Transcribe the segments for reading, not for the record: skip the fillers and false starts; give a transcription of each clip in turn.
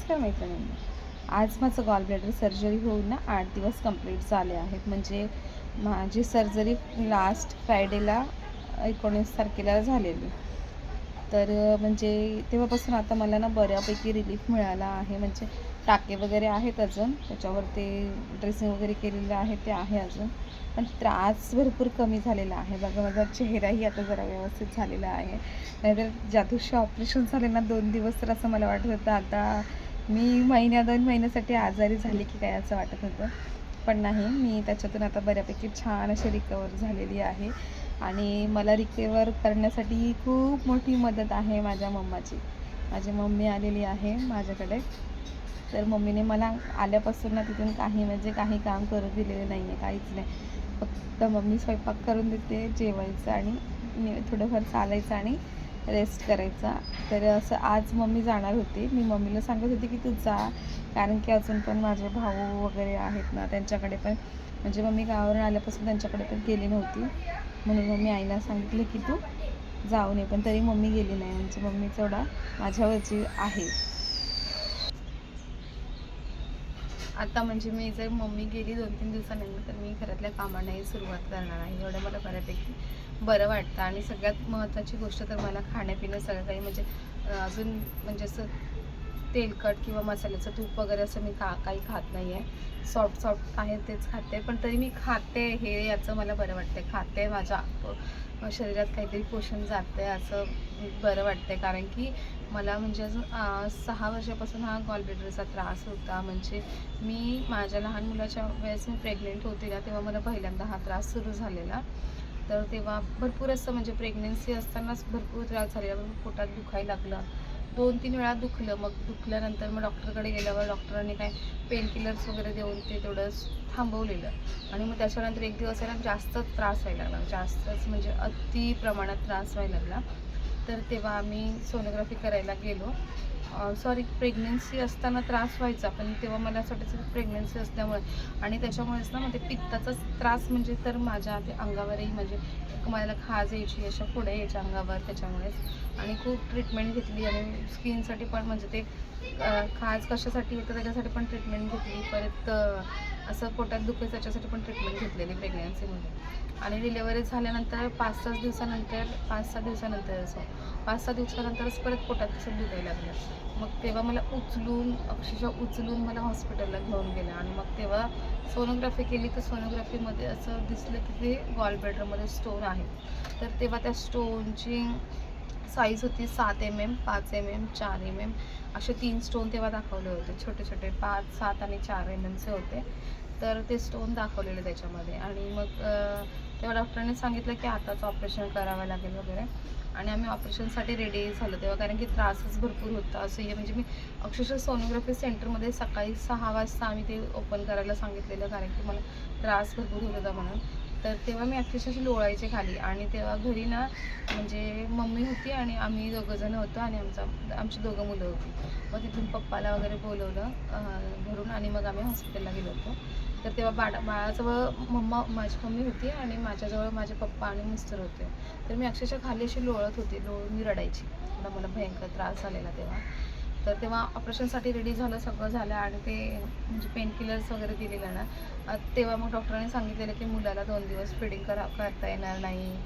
नमस्कार मैत्रिणींनो. आज माझं गॉल ब्लॅडर सर्जरी होऊन ना 8 दिवस कंप्लीट झाले आहेत. म्हणजे माझी सर्जरी लास्ट फ्रायडेला 19 तारखेला झालेली. तर म्हणजे तेव्हापासून आता मला ना बऱ्यापैकी रिलीफ मिळाला आहे. म्हणजे टाके वगैरे आहेत अजून, त्याच्यावर ते ड्रेसिंग वगैरे केलेलं आहे ते आहे अजून, पण त्रास भरपूर कमी झालेला आहे. बघा माझा चेहराही आता जरा व्यवस्थित झालेला आहे. नाहीतर ज्या दिवशी ऑपरेशन झाले ना 2 दिवस तर असं मला वाटत होतं आता मी 2 महिन्यासाठी आजारी झाली की काय असं वाटत होतं. पण नाही, मी त्याच्यातून आता बऱ्यापैकी छान अशी रिकवर झालेली आहे. आणि मला रिकवर करण्यासाठी खूप मोठी मदत आहे माझ्या मम्माची. माझी मम्मी आलेली आहे माझ्याकडे. तर मम्मीने मला आल्यापासून ना तिथून काही काम करू दिलेलं नाही आहे, काहीच नाही. फक्त मम्मी स्वयंपाक करून देते, जेवायचं आणि थोडंफार चालायचं आणि रेस्ट करायचा. तर असं आज मम्मी जाणार होती. मी मम्मीला सांगत होती की तू जा, कारण की अजून पण माझे भाऊ वगैरे आहेत ना, त्यांच्याकडे पण म्हणजे मम्मी गावावरून आल्यापासून त्यांच्याकडे पण गेली नव्हती. म्हणून मम्मी आईला सांगितलं की तू जाऊ नये, पण तरी मम्मी गेली नाही. म्हणजे मम्मीचा एवढा माझ्यावरची आहे. आता म्हणजे मी जर मम्मी गेली 2-3 दिवसानंतर तर मी घरातल्या कामांनाही सुरुवात करणार आहे. एवढं मला बऱ्यापैकी बरं वाटतं. आणि सगळ्यात महत्त्वाची गोष्ट तर मला खाण्यापिणं सगळं काही म्हणजे अजून म्हणजे असं तेलकट किंवा मसाल्याचं तूप वगैरे असं मी काही खात नाही आहे. सॉफ्ट आहे तेच खाते, पण तरी मी खाते हे याचं मला बरं वाटतं. खाते, माझ्या शरीरात काहीतरी पोषण जातं आहे असं बरं वाटतं. कारण की मला म्हणजे अजून 6 वर्षापासून हा गॉल ब्लॅडरचा त्रास होता. म्हणजे मी माझ्या लहान मुलाच्या वेळेस मी प्रेग्नेंट होते ना, तेव्हा मला पहिल्यांदा हा त्रास सुरू झालेला. तर तेव्हा भरपूर असं म्हणजे प्रेग्नेन्सी असतानाच भरपूर त्रास झालेला. पोटात दुखायला लागलं, 2-3 वेळा दुखलं. मग दुखल्यानंतर मग डॉक्टरकडे गेल्यावर डॉक्टरांनी काय पेनकिलर्स वगैरे देऊन ते तेवढं थांबवलेलं. आणि मग त्याच्यानंतर एक दिवस आहे ना जास्त त्रास व्हायला लागला, जास्तच म्हणजे अति प्रमाणात त्रास व्हायला लागला. तर तेव्हा आम्ही सोनोग्राफी करायला गेलो. प्रेग्नेन्सी असताना त्रास व्हायचा, पण तेव्हा मला असं वाटायचं प्रेग्नेन्सी असल्यामुळे आणि त्याच्यामुळेच ना मग ते पित्ताचाच त्रास म्हणजे तर माझ्या ते अंगावरही म्हणजे मला खाज यायची, अशा पुढे यायच्या अंगावर त्याच्यामुळेच. आणि खूप ट्रीटमेंट घेतली आणि स्किनसाठी पण म्हणजे ते खाज कशासाठी होतं त्याच्यासाठी पण ट्रीटमेंट घेतली. परत असं पोटात दुखायचं त्याच्यासाठी पण ट्रीटमेंट घेतलेली प्रेग्नेन्सीमध्ये. आणि डिलेवरी झाल्यानंतर 5-6 दिवसानंतरच परत पोटात तसं दुखायला लागलं. मग तेव्हा मला अक्षरशः उचलून मला हॉस्पिटलला घेऊन गेलं. आणि मग तेव्हा सोनोग्राफी केली, तर सोनोग्राफीमध्ये असं दिसलं की ते गॉल ब्लॅडरमध्ये स्टोन आहे. तर तेव्हा त्या स्टोनची साईज होती 7 mm, 5 mm, 4 mm असे 3 स्टोन तेव्हा दाखवले होते. छोटे छोटे 5, 7 आणि 4 mmचे होते. तर ते स्टोन दाखवलेले त्याच्यामध्ये. आणि मग तेव्हा डॉक्टरांनी सांगितलं की आताच ऑपरेशन करावं लागेल वगैरे. आणि आम्ही ऑपरेशनसाठी रेडी झालो तेव्हा, कारण की त्रासच भरपूर होता. असं हे म्हणजे मी अक्षरशः सोनोग्राफी सेंटरमध्ये सकाळी 6 वाजता आम्ही ते ओपन करायला सांगितलेलं, कारण की मला त्रास भरपूर होत होता म्हणून. तर तेव्हा मी अक्षरशः लोळायचे खाली. आणि तेव्हा घरी ना म्हणजे मम्मी होती आणि आम्ही दोघंजणं होतो आणि आमची 2 मुलं होती. मग तिथून पप्पाला वगैरे बोलवलं घरून आणि मग आम्ही हॉस्पिटलला गेलो होतो. तर तेव्हा बाळाजवळ माझी मम्मी होती आणि माझ्याजवळ माझे पप्पा आणि मिस्टर होते. तर मी अक्षरशः खाली अशी लोळत होती, लोळून मी रडायची. मला भयंकर त्रास झालेला तेव्हा. तर तेव्हा ऑपरेशनसाठी रेडी झालं, सगळं झालं आणि ते म्हणजे पेनकिलर्स वगैरे दिलेलं ना, तेव्हा मग डॉक्टरांनी सांगितलेलं की मुलाला 2 दिवस फिडिंग करता येणार नाही.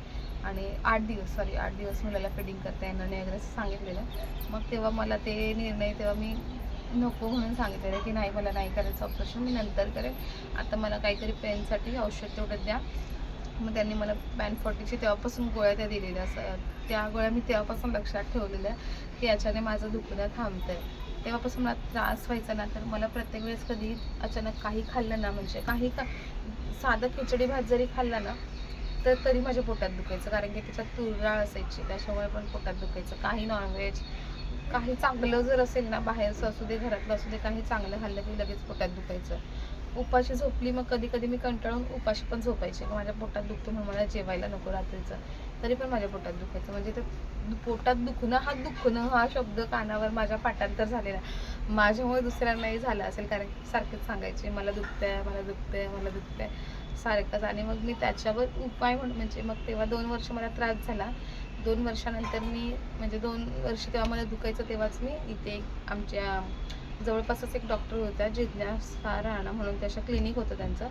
आणि 8 दिवस मुलाला फिडिंग करता येणार नाही वगैरे असं सांगितलेलं. मग तेव्हा मला ते निर्णय तेव्हा मी नको म्हणून सांगितलेलं की नाही, मला नाही करायचं ऑपरेशन, मी नंतर करेन. आता मला काहीतरी पेनसाठी औषध तेवढं द्या. मग त्यांनी मला बॅन-40ची तेव्हापासून गोळ्या त्या दिलेल्या. त्या गोळ्या मी तेव्हापासून लक्षात ठेवलेल्या की याच्याने माझं दुखणं थांबतं आहे. तेव्हापासून मला त्रास व्हायचा ना, तर मला प्रत्येक वेळेस कधी अचानक काही खाल्लं ना, म्हणजे साधं खिचडी भात जरी खाल्ला ना, तर तरी माझ्या पोटात दुखायचं. कारण की त्याच्यात तुरडाळ असायची, त्याच्यामुळे पण पोटात दुखायचं. काही नॉनव्हेज, काही चांगलं जर असेल ना, बाहेरचं असू दे घरातलं असू दे, काही चांगलं खाल्लं की लगेच पोटात दुखायचं. उपाशी झोपली, मग कधी कधी मी कंटाळून उपाशी पण झोपायचे. माझ्या पोटात दुखतं म्हणून मला जेवायला नको रात्रीचं, तरी पण माझ्या पोटात दुखायचं. म्हणजे ते पोटात दुखणं हा शब्द कानावर माझ्या पाठांतर झालेला. माझ्यामुळे दुसऱ्यांनाही झालं असेल, कारण की सारखेच सांगायचे मला दुखतंय सारखंच. आणि मग मी त्याच्यावर उपाय म्हणजे मग तेव्हा 2 वर्ष मला त्रास झाला. 2 वर्षानंतर मी म्हणजे 2 वर्ष तेव्हा मला दुखायचं, तेव्हाच मी इथे आमच्या जवळपासच एक डॉक्टर होत्या, जिज्ञासा राणा म्हणून, त्या अशा क्लिनिक होतं त्यांचं.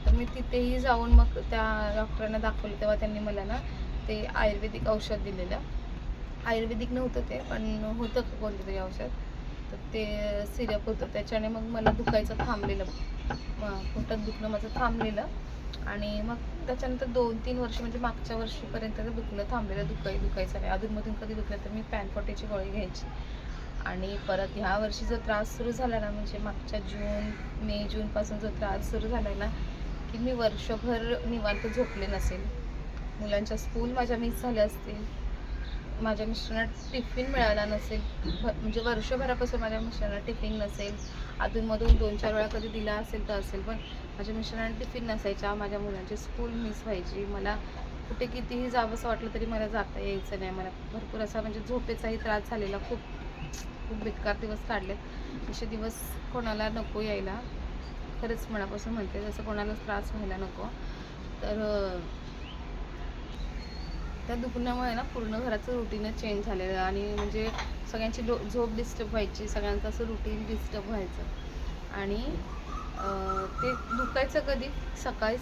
तर मी तिथेही जाऊन मग त्या डॉक्टरांना दाखवलं. तेव्हा त्यांनी मला ना ते आयुर्वेदिक औषध दिलेलं. आयुर्वेदिक नव्हतं ते, पण होतं कोणतं तरी औषध. तर ते सिरप होतं, त्याच्याने मग मला दुखायचं थांबलेलं, पोटात दुखणं माझं थांबलेलं. आणि मग त्याच्यानंतर 2-3 वर्ष, म्हणजे मागच्या वर्षीपर्यंत ते दुखणं थांबलेलं, दुखायचं नाही. अधूनमधून कधी दुखलं तर मी पॅनफॉर्टीची गोळी घ्यायची. आणि परत ह्या वर्षी जो त्रास सुरू झाला ना, म्हणजे मागच्या जूनपासून जो त्रास सुरू झाला ना, की मी वर्षभर निवांत झोपले नसेल, मुलांच्या स्कूल माझ्या मिस झाल्या असतील, माझ्या मिस्टरांना टिफिन मिळाला नसेल, म्हणजे वर्षभरापासून माझ्या मिस्टरांना टिफिन नसेल, अधूनमधून 2-4 वेळा कधी दिला असेल तर असेल, पण माझ्या मिस्टरांना टिफिन नसायच्या, माझ्या मुलांची स्कूल मिस व्हायची, मला कुठे कितीही जावंसं वाटलं तरी मला जाता यायचं नाही, मला भरपूर असा म्हणजे झोपेचाही त्रास झालेला, खूप खूप बेकार दिवस काढलेत. असे दिवस कोणाला नको यायला, खरंच मनापासून म्हणते, जसं कोणालाच त्रास व्हायला नको. तर त्या दुखण्यामुळे ना पूर्ण घराचं रुटीनच चेंज झालेलं, आणि म्हणजे सगळ्यांची झोप डिस्टर्ब व्हायची, सगळ्यांचं असं रुटीन डिस्टर्ब व्हायचं. आणि ते दुखायचं कधी सकाळी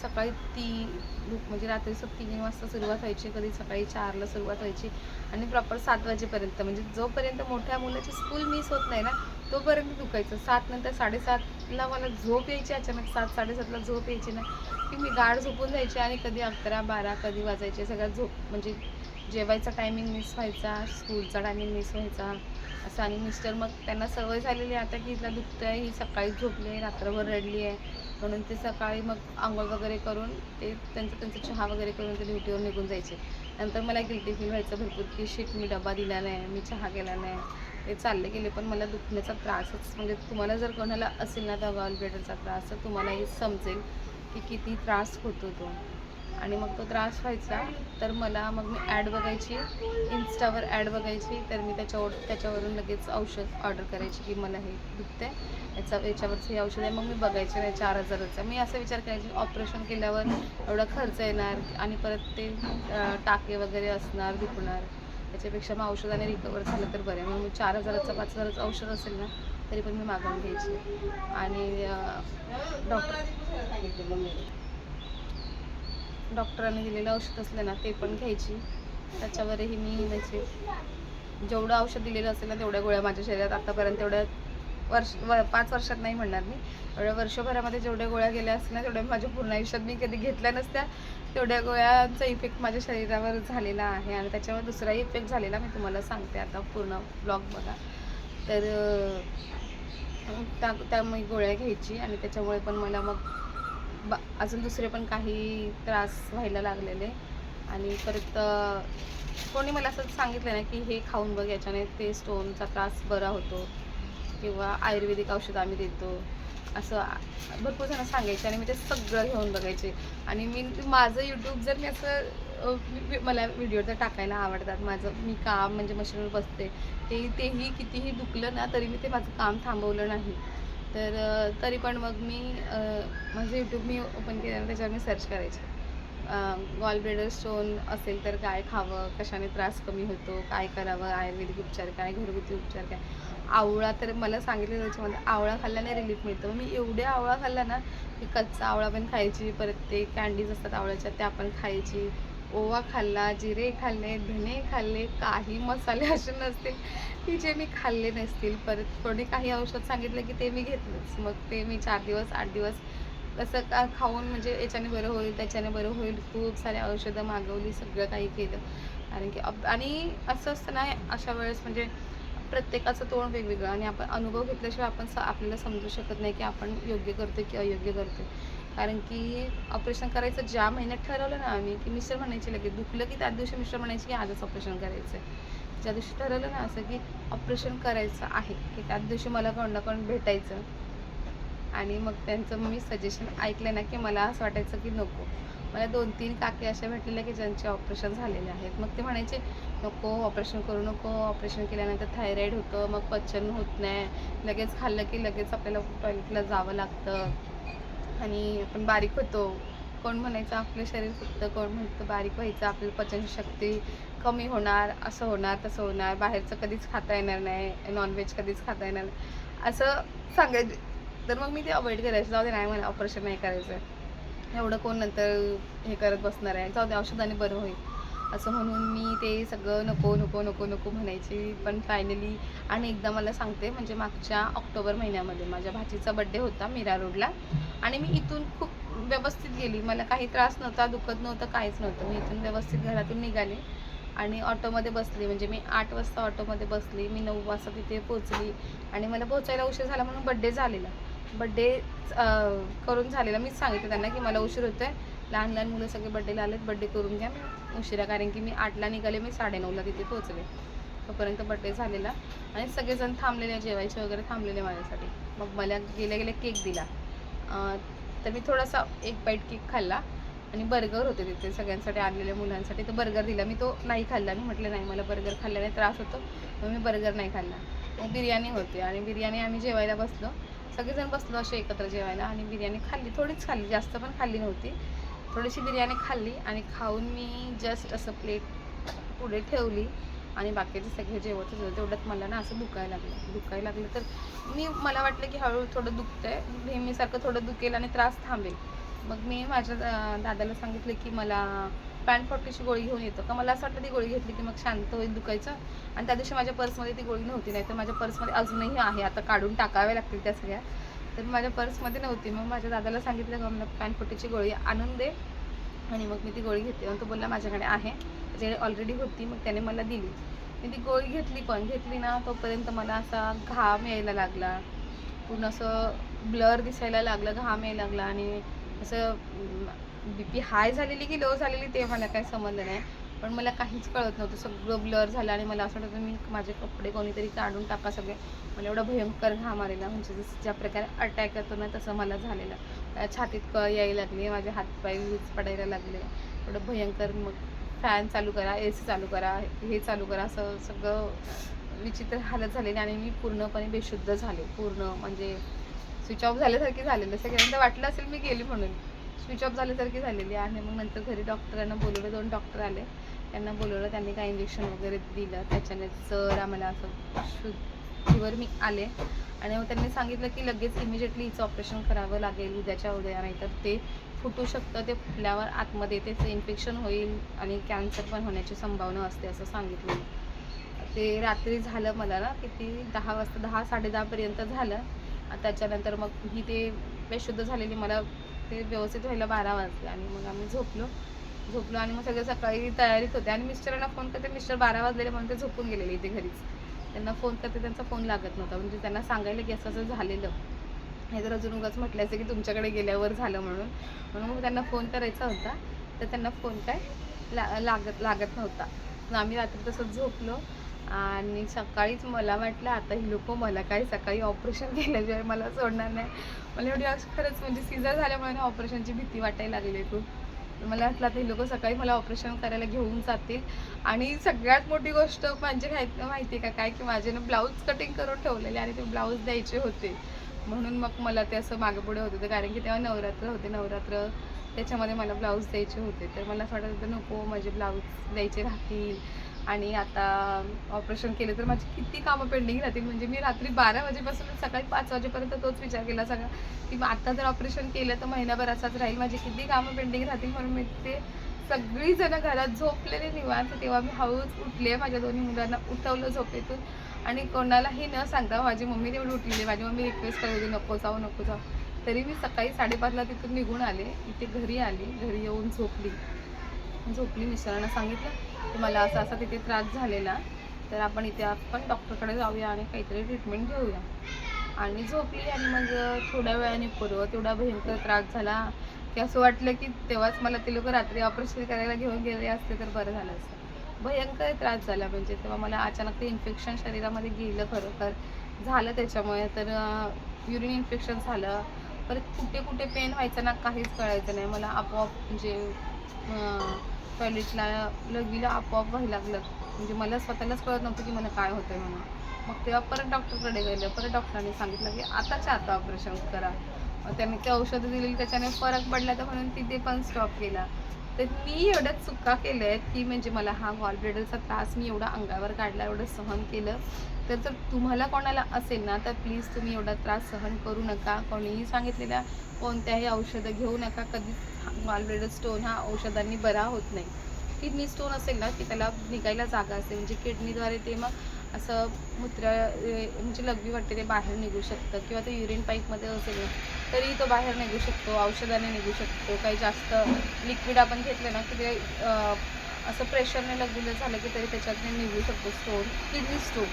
म्हणजे रात्री 3 वाजता सुरुवात व्हायची, कधी सकाळी 4ला सुरुवात व्हायची, आणि प्रॉपर 7 वाजेपर्यंत, म्हणजे जोपर्यंत मोठ्या मुलाची स्कूल मिस होत नाही ना तोपर्यंत दुखायचं. 7 नंतर 7:30ला मला झोप यायची, अचानक 7-7:30ला झोप यायची ना, की मी गाढ झोपून जायची, आणि कधी 11-12 कधी वाजायचे, सगळ्या झोप म्हणजे जेवायचा टायमिंग मिस व्हायचा, स्कूलचा टायमिंग मिस व्हायचा असं. आणि मिस्टर मग त्यांना सवय झालेली आता की हिला दुखतं आहे, ही सकाळी झोपली आहे, रात्रभर रडली आहे, म्हणून ते सकाळी मग आंघोळ वगैरे करून ते त्यांचं चहा वगैरे करून ते ड्युटीवर निघून जायचे. नंतर मला गिल्टी फील व्हायचं भरपूर की शिट, मी डबा दिला नाही, मी चहा केला नाही, ते चालले गेले, पण मला दुखण्याचा त्रासच, म्हणजे तुम्हाला जर कोणाला असेल ना त्या गॉल ब्लॅडरचा त्रास, तर तुम्हालाही समजेल की किती त्रास होतो तो. आणि मग तो त्रास व्हायचा, तर मला मग मी ॲड बघायची, इन्स्टावर ॲड बघायची, तर मी त्याच्यावरून लगेच औषध ऑर्डर करायची की मला हे दुखतं आहे, याच्यावरचं हे औषध आहे. मग मी बघायचे नाही 4,000चं. मी असा विचार करायची ऑपरेशन केल्यावर एवढा खर्च येणार, आणि परत ते टाके वगैरे असणार, दुखणार, त्याच्यापेक्षा मग औषधाने रिकवर झालं तर बरं. मग मी 4,000चं 5,000चं औषध असेल ना तरी पण मी मागवून घ्यायची. आणि डॉक्टरांनी दिलेलं औषध असलं ना ते पण घ्यायची. त्याच्यावरही मी म्हणजे जेवढं औषध दिलेलं असेल ना तेवढ्या गोळ्या माझ्या शरीरात आतापर्यंत, एवढ्या 5 वर्षात नाही म्हणणार मी, एवढ्या वर्षभरामध्ये जेवढ्या गोळ्या गेल्या असतील ना तेवढ्या माझ्या पूर्ण आयुष्यात मी कधी घेतल्या नसत्या. तेवढ्या गोळ्यांचा इफेक्ट माझ्या शरीरावर झालेला आहे. आणि त्याच्यावर दुसराही इफेक्ट झालेला मी तुम्हाला सांगते, आता पूर्ण ब्लॉग बघा. तर त्या मी गोळ्या घ्यायची, आणि त्याच्यामुळे पण मला मग अजून दुसरे पण काही त्रास व्हायला लागलेले. आणि परत कोणी मला असं सांगितलं नाही की हे खाऊन बघ, याच्याने ते स्टोनचा त्रास बरा होतो, किंवा आयुर्वेदिक औषध आम्ही देतो, असं भरपूर जण सांगायचे. आणि मी ते सगळं घेऊन बघायचे. आणि माझं यूट्यूब जर मी असं मला व्हिडिओ तर टाकायला आवडतात, मी काम म्हणजे मशीनवर बसते, तेही कितीही दुखलं ना तरी मी ते माझं काम थांबवलं नाही. तर तरी पण मग मी माझं यूट्यूब मी ओपन केल्यानं त्याच्यावर मी सर्च करायचे, गॉल ब्लॅडर स्टोन असेल तर काय खावं, कशाने त्रास कमी होतो, काय करावं, आयुर्वेदिक उपचार काय, घरगुती उपचार काय. आवळा तर मला सांगितलं, त्याच्यामध्ये आवळा खाल्ल्याने रिलीफ मिळतं. मी एवढ्या आवळा खाल्ला ना, मी कच्चा आवळा पण खायची, परत ते कॅन्डीज असतात आवळ्याच्या त्या पण खायची, ओवा खाल्ला, जिरे खाल्ले, धने खाल्ले, काही मसाले असे नसतील की जे मी खाल्ले नसतील. परत कोणी काही औषध सांगितलं की ते मी घेतलंच. मग ते मी 4 दिवस 8 दिवस कसं का खाऊन, म्हणजे याच्याने बरं होईल, त्याच्याने बरं होईल, खूप सारे औषधं मागवली, सगळं काही केलं. कारण की आणि असं असतं ना अशा वेळेस, म्हणजे प्रत्येकाचं तोंड वेगवेगळं, आणि आपण अनुभव घेतल्याशिवाय आपल्याला समजू शकत नाही की आपण योग्य करतो की अयोग्य करतो. कारण की ऑपरेशन करायचं ज्या महिन्यात ठरवलं ना आम्ही, की मिस्टर म्हणायचे लगेच दुखलं की त्याच दिवशी मिस्टर म्हणायचे की आजच ऑपरेशन करायचं आहे. ज्या दिवशी ठरवलं ना असं की ऑपरेशन करायचं आहे, की त्याच दिवशी मला कोण ना कोण भेटायचं. आणि मग त्यांचं मी सजेशन ऐकलं ना की मला असं वाटायचं की नको. मला 2-3 काकी अशा भेटलेल्या की ज्यांचे ऑपरेशन झालेले आहेत. मग ते म्हणायचे नको ऑपरेशन करू नको, ऑपरेशन केल्यानंतर थायरॉईड होतं, मग पचन होत नाही, लगेच खाल्लं की लगेच आपल्याला टॉयलेटला जावं लागतं, आणि आपण बारीक होतो. कोण म्हणायचं आपलं शरीर फुगतं, कोण म्हणतं बारीक व्हायचं, आपली पचनशक्ती कमी होणार, असं होणार तसं होणार, बाहेरचं कधीच खाता येणार नाही, नॉनव्हेज कधीच खाता येणार नाही. असं सांगायचे. तर मग मी ते अवॉइड करायचे, जाऊ दे नाही मला ऑपरेशन नाही करायचं आहे, एवढं कोण नंतर हे करत बसणार आहे, जाऊ दे औषधाने बरं होईल असं म्हणून मी ते सगळं नको नको नको नको म्हणायची. पण फायनली आणि एकदा मला सांगते, म्हणजे मागच्या ऑक्टोबर महिन्यामध्ये माझ्या भाचीचा बड्डे होता मीरा रोडला आणि मी इथून खूप व्यवस्थित गेली, मला काही त्रास नव्हता, दुखत नव्हतं, काहीच नव्हतं. मी इथून व्यवस्थित घरातून निघाले आणि ऑटोमध्ये बसली, म्हणजे मी 8 वाजता ऑटोमध्ये बसली, मी 9 वाजता तिथे पोचली आणि मला पोचायला उशीर झाला म्हणून बड्डे झालेला. बड्डे करून झालेला, मीच सांगितलं त्यांना की मला उशीर होतो आहे, लहान लहान मुलं सगळे बड्डेला आलेत, बड्डे करून घ्या मी उशिरा, कारण की मी 8ला निघाले, मी 9:30ला तिथे पोचले. तोपर्यंत बड्डे झालेला आणि सगळेजण थांबलेले, जेवायचे वगैरे थांबलेले माझ्यासाठी. मग मला गेल्या गेल्या केक दिला. तर मी थोडासा एक बाईट केक खाल्ला आणि बर्गर होते तिथे सगळ्यांसाठी आणलेल्या मुलांसाठी, तर बर्गर दिला. मी तो नाही खाल्ला, मी म्हटलं नाही मला बर्गर खाल्ल्याने त्रास होतो, मग मी बर्गर नाही खाल्ला. मग बिर्याणी होते आणि बिर्याणी आम्ही जेवायला बसलो, सगळेजण बसलो असे एकत्र जेवायला आणि बिर्याणी खाल्ली, थोडीच खाल्ली, जास्त पण खाल्ली नव्हती, थोडीशी बिर्याणी खाल्ली आणि खाऊन मी जस्ट असं प्लेट पुढे ठेवली आणि बाकीचे सगळे जेवत होते. तेवढ्यात मला ना असं दुखायला लागलं. तर मला वाटलं की हळूहळू थोडं दुखतंय, नेहमीसारखं थोडं दुखेल आणि त्रास थांबेल. मग मी माझ्या दादाला सांगितलं की मला पॅन-40ची गोळी घेऊन येतो का. मला असं वाटतं ती गोळी घेतली की मग शांत होईल दुखायचं. आणि त्या दिवशी माझ्या पर्समध्ये ती गोळी नव्हती, नाही तर माझ्या पर्समध्ये अजूनही आहे, आता काढून टाकाव्या लागतील त्या सगळ्या, तर माझ्या पर्समध्ये नव्हती. मग माझ्या दादाला सांगितलं का मला पॅन-40ची गोळी आणून दे आणि मग मी ती गोळी घेतली. मग तो बोलला माझ्याकडे आहे, त्याच्याकडे ऑलरेडी होती, मग त्याने मला दिली. मी ती गोळी घेतली ना, तोपर्यंत मला असा घाम यायला लागला, पूर्ण असं ब्लर दिसायला लागलं, घाम यायला लागला आणि असं BP हाय झालेली की लो झालेली ते मला काही समजलं नाही, पण मला काहीच कळत नव्हतं, सगळं ब्लर झालं आणि मला असं वाटतं मी माझे कपडे कोणीतरी काढून टाका सगळे. मला एवढा भयंकर घाम आलेला, म्हणजे जसं ज्या प्रकारे अटॅक येतो ना तसं मला झालेलं. छातीत कळ यायला लागली, माझे हातपाय वीज पडायला लागले, एवढं भयंकर. मग फॅन चालू करा, AC चालू करा, हे चालू करा, असं सगळं विचित्र हालत झालेली आणि मी पूर्णपणे बेशुद्ध झाले, पूर्ण म्हणजे स्विच ऑफ झाल्यासारखी झालेलं. सगळ्यांना वाटलं असेल मी गेली म्हणून, स्विच ऑफ झाल्यासारखी झालेली. आणि मग नंतर घरी डॉक्टरांना बोलवलं, 2 डॉक्टर आले, त्यांना बोलवलं, त्यांनी काही इंजेक्शन वगैरे दिलं, त्याच्याने जर आम्हाला असं शुद्धीवर मी आले. आणि मग त्यांनी सांगितलं की लगेच इमिजिएटली हिचं ऑपरेशन करावं लागेल उद्याच्या उद्या, नाहीतर ते फुटू शकतं, ते फुटल्यावर आतमध्ये त्याचं इन्फेक्शन होईल आणि कॅन्सर पण होण्याची संभावना असते असं सांगितलं. ते रात्री झालं मला ना किती 10 वाजता, 10-10:30पर्यंत झालं. त्याच्यानंतर मग ही ते बेशुद्ध झालेली, मला ते व्यवस्थित व्हायला 12 वाजले आणि मग आम्ही झोपलो आणि मग सगळे सकाळी तयारीत होते आणि मिस्टरांना फोन करते, मिस्टर 12 वाजलेले म्हणून ते झोपून गेलेले इथे घरीच. त्यांना फोन करते, त्यांचा फोन लागत नव्हता, म्हणजे त्यांना सांगायला की असं असं झालेलं, हे तर अजून उगाच म्हटलं असं की तुमच्याकडे गेल्यावर झालं म्हणून मग त्यांना फोन करायचा होता, तर त्यांना फोन काय लागत नव्हता. मग आम्ही रात्री तसंच झोपलो आणि सकाळीच मला वाटलं आता ही लोक मला काय सकाळी ऑपरेशन केल्याशिवाय मला सोडणार नाही. मला एवढी खरंच म्हणजे सीझर झाल्यामुळे ना ऑपरेशनची भीती वाटायला लागली खूप. मला वाटलं आता ही लोक सकाळी मला ऑपरेशन करायला घेऊन जातील. आणि सगळ्यात मोठी गोष्ट म्हणजे माहिती आहे का काय, की माझे ना ब्लाऊज कटिंग करून ठेवलेले आणि ते ब्लाऊज द्यायचे होते, म्हणून मग मला ते असं मागे पुढे होत होते, कारण की तेव्हा नवरात्र होते, नवरात्र त्याच्यामध्ये मला ब्लाऊज द्यायचे होते. तर मला असं वाटत होतं नको माझे ब्लाऊज द्यायचे राहतील आणि आता ऑपरेशन केलं तर माझी किती कामं पेंडिंग राहतील. म्हणजे मी रात्री 12 वाजेपासून सकाळी 5 वाजेपर्यंत तोच विचार केला सगळा, की आता जर ऑपरेशन केलं तर महिनाभर असाच राहील, माझी किती कामं पेंडिंग राहतील. म्हणून मी ते सगळीजणं घरात झोपलेले निवांत, तेव्हा मी हळूच उठले, माझ्या दोन्ही मुलांना उठवलं झोपेतून आणि कोणालाही न सांगता. माझी मम्मी तेवढी उठलेली, माझी मम्मी रिक्वेस्ट करत होती नको जाऊ नको जाऊ, तरी मी सकाळी 5:30ला तिथून निघून आले, इथे घरी आली, घरी येऊन झोपली. मिस्टरांना सांगितलं की मला असा असा तिथे त्रास झालेला, तर आपण डॉक्टरकडे जाऊया आणि काहीतरी ट्रीटमेंट घेऊया. आणि झोपली आणि मग थोड्या वेळाने तेवढा भयंकर त्रास झाला की असं वाटलं की तेव्हाच मला ते लोक रात्री ऑपरेशन करायला घेऊन गेले असते तर बरं झालं असतं. भयंकर त्रास झाला, म्हणजे तेव्हा मला अचानक ते इन्फेक्शन शरीरामध्ये गेलं, खरोखर झालं त्याच्यामुळे. तर युरिन इन्फेक्शन झालं, परत कुठे कुठे पेन व्हायचं ना काहीच कळायचं नाही मला, आपोआप म्हणजे टॉयलेटला लगीला आपोआप व्हायला लागलं, म्हणजे मला स्वतःलाच कळत नव्हतं की मला काय होतं आहे म्हणून. मग तेव्हा परत डॉक्टरकडे गेलं, परत डॉक्टरांनी सांगितलं की आताच्या आता ऑपरेशन करा. त्यांनी ते औषधं दिलेली त्याच्याने फरक पडला, तर म्हणून तिथे पण स्टॉप केला. तर मी एवढ्या चुका केल्या आहेत की म्हणजे मला हा गॉल ब्लॅडरचा त्रास मी एवढा अंगावर काढला, एवढं सहन केलं. तर जर तुम्हाला कोणाला असेल ना, तर प्लीज तुम्ही एवढा त्रास सहन करू नका. कोणीही सांगितलेल्या कोणत्याही औषधं घेऊ नका. कधीच गॉल ब्लॅडर स्टोन हा औषधांनी बरा होत नाही. किडनी स्टोन असेल ना की त्याला निघायला जागा असते, म्हणजे किडनीद्वारे ते मग असं मूत्र म्हणजे लघवी वाटते ते बाहेर निघू शकतं, किंवा ते युरिन पाईपमध्ये असेल तरी तो बाहेर निघू शकतो, औषधाने निघू शकतो. काही जास्त लिक्विड आपण घेतलं ना की ते असं प्रेशरने लघवीला झालं की तरी त्याच्यातने निघू शकतो स्टोन, किडनी स्टोन.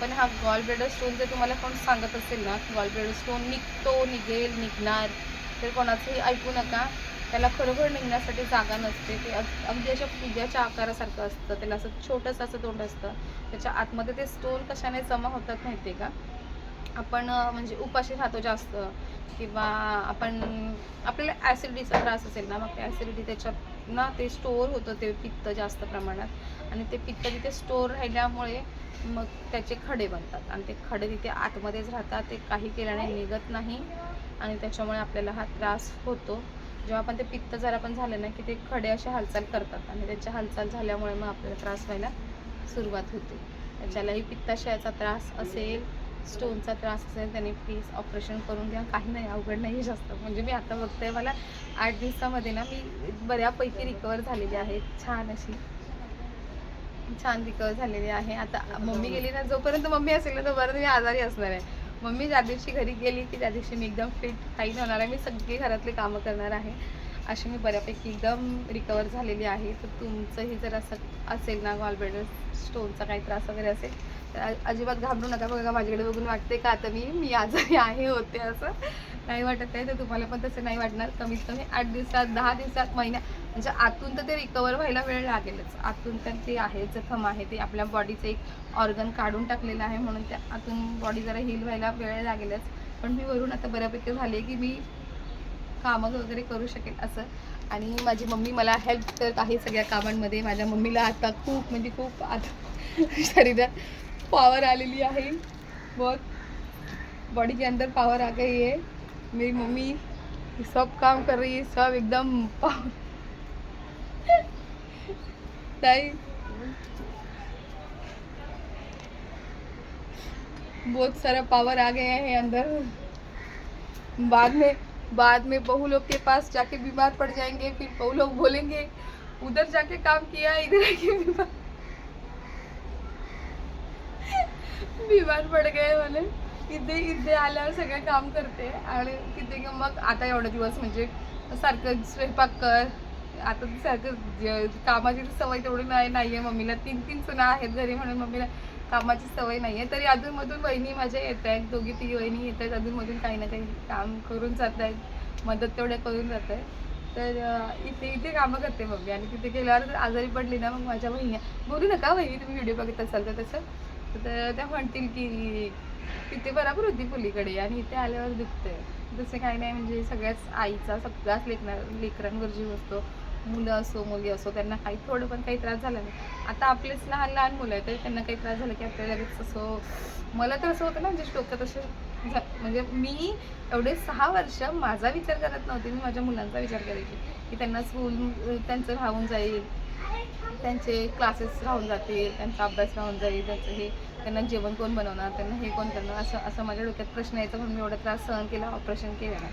पण हा गॉल ब्लॅडर स्टोन जर तुम्हाला कोण सांगत असेल ना की गॉल ब्लॅडर स्टोन निघतो, निघेल, निघणार, तर कोणाचंही ऐकू नका. त्याला खरोखर निघण्यासाठी जागा नसते. ते अगदी अशा फुग्याच्या आकारासारखं असतं. त्याला असं छोटंसं असं तोंड असतं. त्याच्या आतमध्ये ते स्टोन कशाने जमा होतात माहिती आहे का? आपण म्हणजे उपाशी राहतो जास्त, किंवा आपण आपल्याला ॲसिडिटीचा त्रास असेल ना, मग ते ॲसिडिटी त्याच्यात ना ते स्टोअर होतं ते पित्त जास्त प्रमाणात, आणि ते पित्त तिथे स्टोअर राहिल्यामुळे मग त्याचे खडे बनतात, आणि ते खडे तिथे आतमध्येच राहतात. ते काही केल्याने निघत नाही, आणि त्याच्यामुळे आपल्याला हा त्रास होतो. जेव्हा पण ते पित्त जरा पण झालं ना की ते खडे असे हालचाल करतात, आणि त्यांच्या हालचाल झाल्यामुळे मग आपल्याला त्रास व्हायला सुरुवात होते. ज्यालाही पित्ताशयाचा त्रास असेल, स्टोनचा त्रास असेल, त्याने प्लीज ऑपरेशन करून घ्या. काही नाही, अवघड नाही जास्त. म्हणजे मी आता बघते, मला 8 दिवसामध्ये ना मी बऱ्यापैकी रिकवर झालेली आहे. छान रिकवर झालेली आहे. आता मम्मी गेली ना, जोपर्यंत मम्मी असेल ना तोपर्यंत मी आजारी असणार आहे. मम्मी ज्या दिवशी घरी गेली की त्या दिवशी मी एकदम फिट फाईन होणार आहे. मी सगळी घरातली कामं करणार आहे. अशी मी बऱ्यापैकी एकदम रिकवर झालेली आहे. तर तुमचंही जर असं असेल ना, गॉल ब्लॅडर स्टोनचा काही त्रास वगैरे असेल तर अजिबात घाबरू नका. बघा माझ्याकडे बघून वाटते का आता मी आजारी आहे होते, असं नाही वाटत आहे. तर तुम्हाला पण तसं नाही वाटणार. कमीत कमी 8 दिवसात, 10 दिवसात, महिन्या, म्हणजे आतून तर ते रिकवर व्हायला वेळ लागेलच. आतून तर ते आहे, जखम आहे, ते आपल्या बॉडीचं एक ऑर्गन काढून टाकलेलं आहे, म्हणून त्या आतून बॉडी जरा हील व्हायला वेळ लागेलच. पण मी वरून आता बऱ्यापैकी झाली आहे की मी कामं वगैरे करू शकेल असं. आणि माझी मम्मी मला हेल्प करत आहे सगळ्या कामांमध्ये. माझ्या मम्मीला आता खूप म्हणजे खूप आता शरीरात पावर आलेली आहे, बहुत बॉडी के अंदर पावर आ गई है. मेरी मम्मी सब काम कर रही है, सब एकदम पावर ताई, बहुत सारा पावर आ गया है अंदर. बाद में बहू लोग के पास जाके बीमार पड़ जाएंगे, फिर बहू लोग बोलेंगे उधर जाके काम किया, इधर आके बीमार पड गए म्हणे. इथे आल्यावर सगळं काम करते, आणि तिथे मग आता एवढे दिवस म्हणजे सारखं स्वयंपाक कर. आता सारखं कामाची सवय तेवढी नाही आहे मम्मीला. 3 सुना आहेत घरी, म्हणून मम्मीला कामाची सवय नाही आहे. तरी अधूनमधून वहिनी माझ्या येत आहेत, 2-3 वहिनी येत आहेत अधूनमधून, काही ना काही काम करून जात आहेत, मदत तेवढ्या करून जात आहे. तर इथे कामं करते मम्मी, आणि तिथे गेल्यावर जर आजारी पडली ना, मग माझ्या वहिनी, बोलू नका वहिनी, तुम्ही व्हिडिओ बघत असाल तर तसं, तर त्या म्हणतील की तिथे बरोबर होती मुलीकडे आणि इथे आल्यावर दुखते. तसं काही नाही, म्हणजे सगळ्याच आईचा सगळ्याच लेकरांवर जीव असतो. मुलं असो मुली असो, त्यांना काही थोडं पण काही त्रास झाला नाही. आता आपलेच लहान लहान मुलं आहेत, तरी त्यांना काही त्रास झाला की आपल्याला लगेच असं, मला तर असं होतं ना, म्हणजे डोक्यात असं म्हणजे मी एवढे 6 वर्ष माझा विचार करत नव्हते, मी माझ्या मुलांचा विचार करायचे की त्यांना स्कूल त्यांचं राहून जाईल, त्यांचे क्लासेस राहून जातील, त्यांचा अभ्यास राहून जाईल, त्यांचं हे, त्यांना जेवण कोण बनवणार, त्यांना हे कोण करणार, असं माझ्या डोक्यात प्रश्न यायचा. म्हणून मी एवढा त्रास सहन केला, ऑपरेशन केलं ना.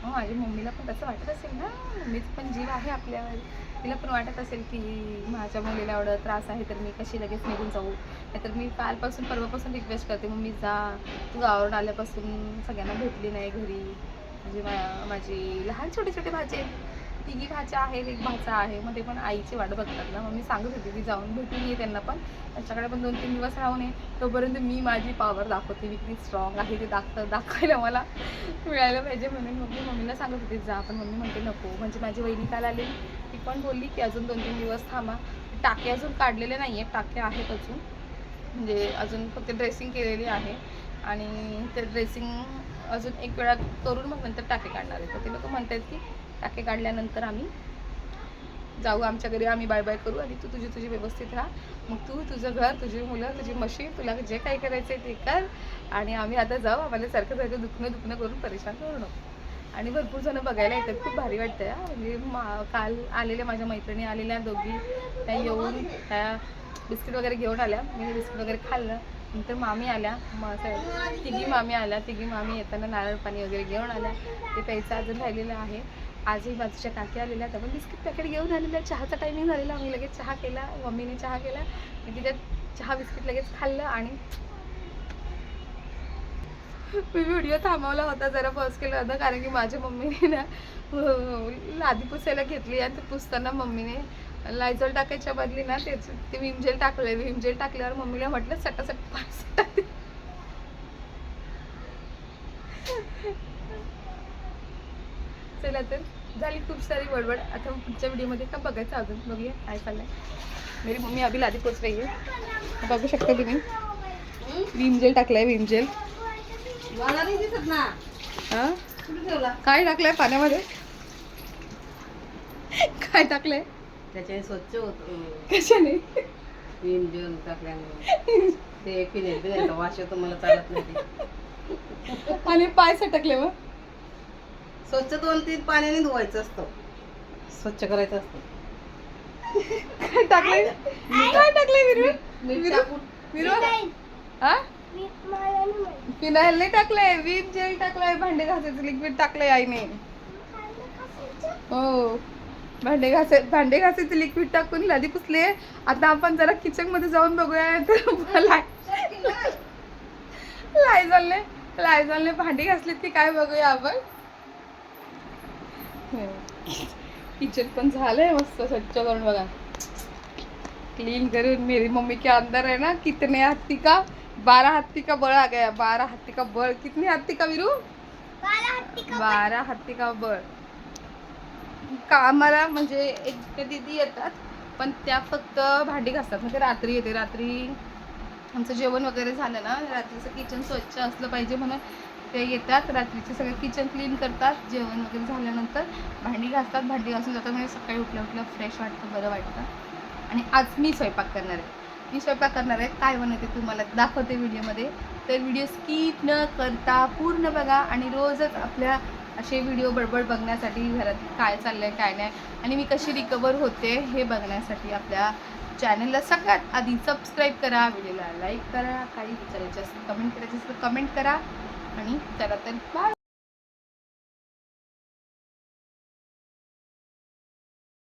मग माझ्या मम्मीला पण तसं वाटत असेल ना, मम्मीचं पण जीव आहे आपल्यावर, तिला पण वाटत असेल की माझ्या मुलीला एवढा त्रास आहे तर मी कशी लगेच निघून जाऊ. नाहीतर मी कालपासून परवापासून रिक्वेस्ट करते, मम्मी जा, तू गावावरून आल्यापासून सगळ्यांना भेटली नाही घरी. म्हणजे माझी लहान छोटे छोटे भाचे, 3 भाच्या आहेत, 1 भाचा आहे, मग ते पण आईची वाट बघतात ना. मग मी सांगत होते की जाऊन भेटून ये त्यांना पण, त्यांच्याकडे पण 2-3 दिवस राहून ये, तोपर्यंत मी माझी पॉवर दाखवते, मी किती स्ट्रॉंग आहे ते दाखवायला मला मिळायला पाहिजे. म्हणून मग मी मम्मीला सांगत होते जा, पण मम्मी म्हणते नको. म्हणजे माझी वहिनी काल आली, ती पण बोलली की अजून 2-3 दिवस थांबा. टाके अजून काढलेले नाही आहे, टाके आहेत अजून, म्हणजे अजून फक्त ड्रेसिंग केलेली आहे, आणि ते ड्रेसिंग अजून 1 वेळा करून मग नंतर टाके काढणार आहे. तर ते लोक म्हणतात की टाके काढल्यानंतर आम्ही जाऊ आमच्या घरी, आम्ही बाय बाय करू, आणि तू तुझी व्यवस्थित राहा. मग तू तुझं घर, तुझी मुलं, तुझी मशीन, तुला जे काही करायचं आहे ते कर, आणि आम्ही आता जाऊ. आम्हाला सारखं दुखणं करून परेशान करू नको. आणि भरपूर जण बघायला येतात. खूप भारी वाटतं म्हणजे काल आलेल्या माझ्या मैत्रिणी आलेल्या दोघी, त्या येऊन त्या बिस्किट वगैरे घेऊन आल्या. मी बिस्किट वगैरे खाल्लं. नंतर मामी आल्या, तिघी मामी आल्या. तिघी मामी येताना नारळ पाणी वगैरे घेऊन आल्या. ते प्यायचं अजून राहिलेलं आहे. आजही बाजूच्या काकी आलेल्या, त्या पण बिस्किट पॅकेट घेऊन आलेल्या. चहाचा टायमिंग झालेला, आम्ही लगेच चहा केला. मम्मीने चहा केला, मी तिच्यात चहा बिस्किट लगेच खाल्लं. आणि मी व्हिडिओ थांबवला होता, जरा पॉज केला होता, कारण की माझ्या मम्मीने ना लादी पुसायला घेतली आणि ते पुसताना मम्मीने लायझॉल टाकायच्या बदली ना ते विम जेल टाकलंय. विम जेल टाकल्यावर मम्मीला म्हटलं सटासट पाणी. चला तर झाली खूप सारी बडबड. आता पुढच्या व्हिडिओमध्ये का बघायचं अजून, बघूया काय चाललंय. मेरी मम्मी अभी लादी पोच रही है, बघू शकता तुम्ही. विम जेल टाकलाय, विम जेल. काय टाकलंय पाण्यामध्ये, काय टाकलंय त्याच्याने स्वच्छ होत. कशाने? विम जेल टाकल्यामुळे ते पिण्याचं वास येतो, मला चालत नाही. आणि पाय सटकले मग स्वच्छ 2-3 पाण्याने धुवायचं असतं, स्वच्छ करायचं असतं. काय टाकलंय, काय टाकलंय विरू? मीठ टाकून विरू हा फिनाईल नाही टाकलंय, विम जेल टाकलंय. भांडे घासायचं लिक्विड टाकलंय आईने. हो, भांडे घासायचं लिक्विड टाकून लादी पुसले. आता आपण जरा किचन मध्ये जाऊन बघूया. तर लायझॉलने भांडी घासलीत की काय बघूया आपण. किचन पण झालंय मस्त स्वच्छ करून बघा, क्लीन करून. मेरी मम्मी के अंदर है ना कितने हाथी का 12 हाथी का बळ आ गया. 12 हाथी का बळ. कितने हाथी का विरू? 12 हाथी का बळ. कामाला म्हणजे एक दीदी येतात, पण त्या फक्त भांडी घासतात. म्हणजे रात्री येते. रात्री आमचं जेवण वगैरे झालं ना, रात्रीचं किचन स्वच्छ असलं पाहिजे म्हणून ते येतात. रात्रीचे सगळे किचन क्लीन करतात. जेवण वगैरे झाल्यानंतर भांडी घासतात. भांडी घासून जातात. म्हणजे सकाळी उठल्या फ्रेश वाटतं, बरं वाटतं. आणि आज मी स्वयंपाक करणार आहे. काय बनवते तुम्हाला दाखवते व्हिडिओमध्ये. तर व्हिडिओ स्किप न करता पूर्ण बघा. आणि रोजच आपल्या असे व्हिडिओ बडबड बघण्यासाठी, घरात काय चाललंय काय नाही, आणि मी कशी रिकवर होते हे बघण्यासाठी आपल्या चॅनलला सगळ्यात आधी सबस्क्राईब करा, व्हिडिओला लाईक करा, काही विचारायचं असेल, कमेंट करायचं असेल कमेंट करा. आणि चला तर बाय.